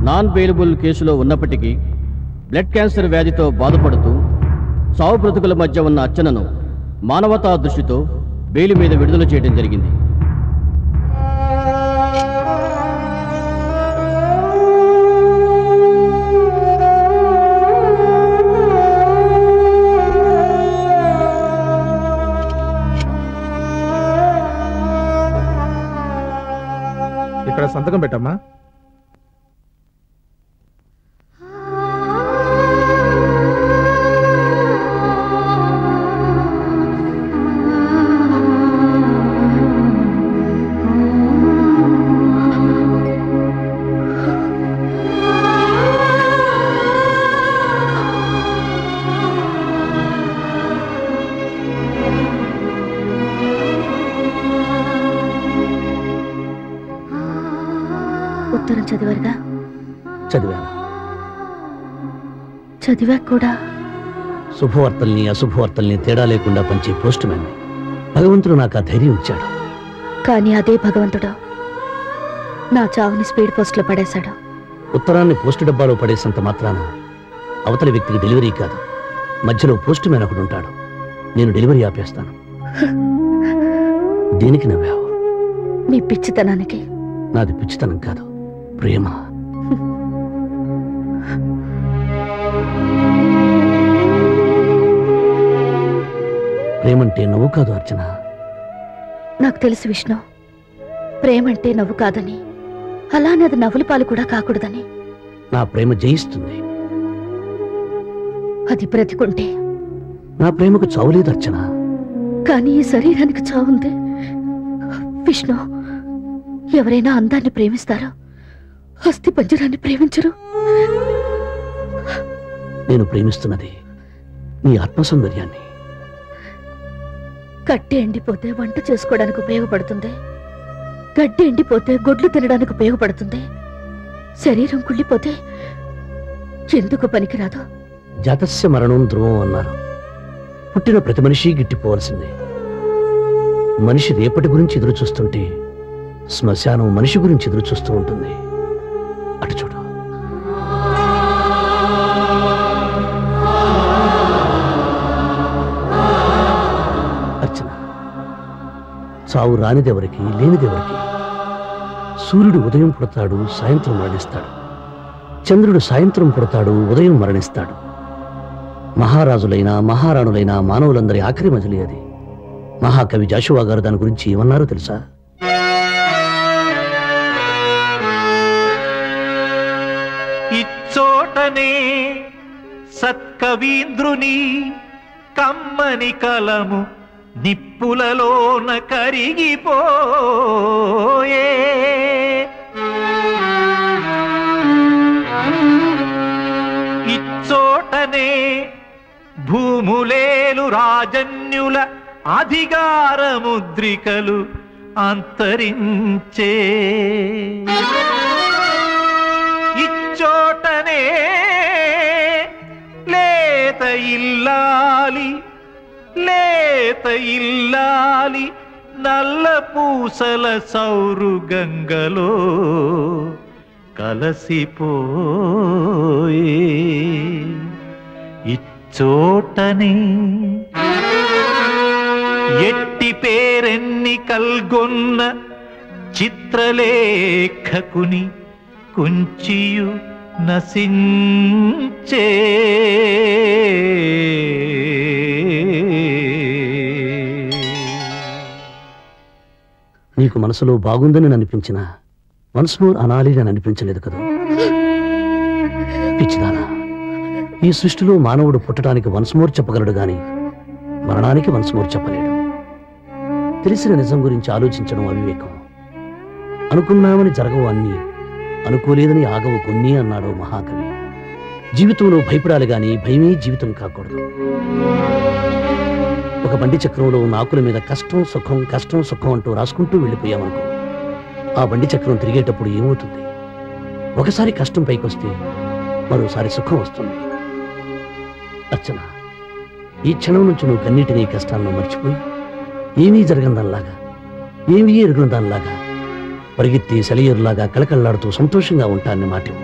Non bailable కేసులో ఉన్నప్పటికీ blood cancer వ్యాధితో బాధపడుతూ సావు బ్రతుకుల మధ్య ఉన్న అర్చనను మానవతా దృష్టితో బెయిల్ మీద విడుదల చేయడం జరిగింది. ఇక్కడ సంతకం పెట్టమ్మా. ఉత్తరం చదివారుగా? చదివాను. చదివా కూడా శుభవార్తల్ని అశుభవార్తల్ని తేడా లేకుండా పంచే పోస్ట్ మ్యాన్ భగవంతుడు నాకు ఆ ధైర్యం ఇచ్చాడు. కానీ అదే భగవంతుడు నా చావుని స్పీడ్ పోస్ట్ లో పడేశాడు. ఉత్తరాన్ని పోస్టు డబ్బాలో పడేసినంత మాత్రాన అవతలి వ్యక్తికి డెలివరీ కాదు, మధ్యలో పోస్ట్ మ్యాన్ ఒకడు ఉంటాడు. నేను డెలివరీ ఆపేస్తాను. దేనికి నవ్వావు? నీ పిచ్చితనానికి. నాది పిచ్చితనం కాదు, ప్రేమ. ప్రేమంటే నవ్వు కాదు అర్చన. నాకు తెలుసు విష్ణు, ప్రేమంటే నవ్వు కాదని, అలానే అది నవ్వుల పాలు కూడా కాకూడదని. నా ప్రేమ జయిస్తుంది. అది బ్రతికుంటే. నా ప్రేమకు చావులేదు అర్చన. కానీ ఈ శరీరానికి చావుంది విష్ణు. ఎవరైనా అందాన్ని ప్రేమిస్తారా? అస్థి పంజరాన్ని ప్రేమించరు. నేను ప్రేమిస్తున్నది నీ ఆత్మసౌందర్యాన్ని. కట్టి ఎండిపోతే వంట చేసుకోవడానికి ఉపయోగపడుతుంది, గడ్డి ఎండిపోతే గొడ్లు తినడానికి ఉపయోగపడుతుంది. శరీరం కుళ్ళిపోతే ఎందుకు పనికిరాదు? జాతస్య మరణం ధ్రువం అన్నారు. పుట్టిన ప్రతి మనిషి గిట్టిపోవలసిందే. మనిషి రేపటి గురించి ఎదురు చూస్తుంటే శ్మశానం మనిషి గురించి ఎదురు చూస్తూ ఉంటుంది. అటు చూడు. అర్చన, చావు రానిదెవరికి, లేనిదెవరికి? సూర్యుడు ఉదయం పుడతాడు, సాయంత్రం మరణిస్తాడు. చంద్రుడు సాయంత్రం పుడతాడు, ఉదయం మరణిస్తాడు. మహారాజులైనా మహారాణులైనా మానవులందరి ఆఖరి మజిలీ అది. మహాకవి జాషువా గారు దాని గురించి ఏమన్నారో తెలుసా? ఇచ్చోటనే సత్కవీంద్రుని కమ్మని కలము నిప్పులలోన కరిగిపోయే. ఇచ్చోటనే భూములేలు రాజన్యుల అధికార ముద్రికలు అంతరించే. ఇచ్చోటనే లేత ఇల్లాలి నల్ల పూసల సౌరు గంగలో కలసిపోయే. ఇచ్చోటనే ఎట్టి పేరెన్ని కల్గొన్న చిత్రలేఖకుని కుంచియు నసించే. నీకు మనసులో బాగుందని అనిపించిన వన్స్ మోర్ అనాలి అని అనిపించలేదు కదా పిచ్చిదానా? ఈ సృష్టిలో మానవుడు పుట్టడానికి వన్స్ మోర్ చెప్పగలడు గాని మరణానికి వన్స్ మోర్ చెప్పలేడు. తెలిసిన నిజం గురించి ఆలోచించడం అవివేకం. అనుకున్నామని జరగవు అన్నీ, అనుకోలేదని ఆగవు కొన్ని అన్నాడు మహాకవి. జీవితంలో భయపడాలి గాని భయమే జీవితం కాకూడదు. ఒక బండి చక్రంలో నాకుల మీద కష్టం సుఖం కష్టం సుఖం అంటూ రాసుకుంటూ వెళ్ళిపోయామనుకో, ఆ బండి చక్రం తిరిగేటప్పుడు ఏమవుతుంది? ఒకసారి కష్టం పైకొస్తే మరోసారి సుఖం వస్తుంది. అర్చన, ఈ క్షణం నుంచి నువ్వు కన్నీటిని కష్టాలను మర్చిపోయి ఏమీ జరగందానిలాగా, ఏమీ ఎరుగున దానిలాగా పరిగెత్తి సెలయేరులాగా కళకళలాడుతూ సంతోషంగా ఉంటానని మాటివు.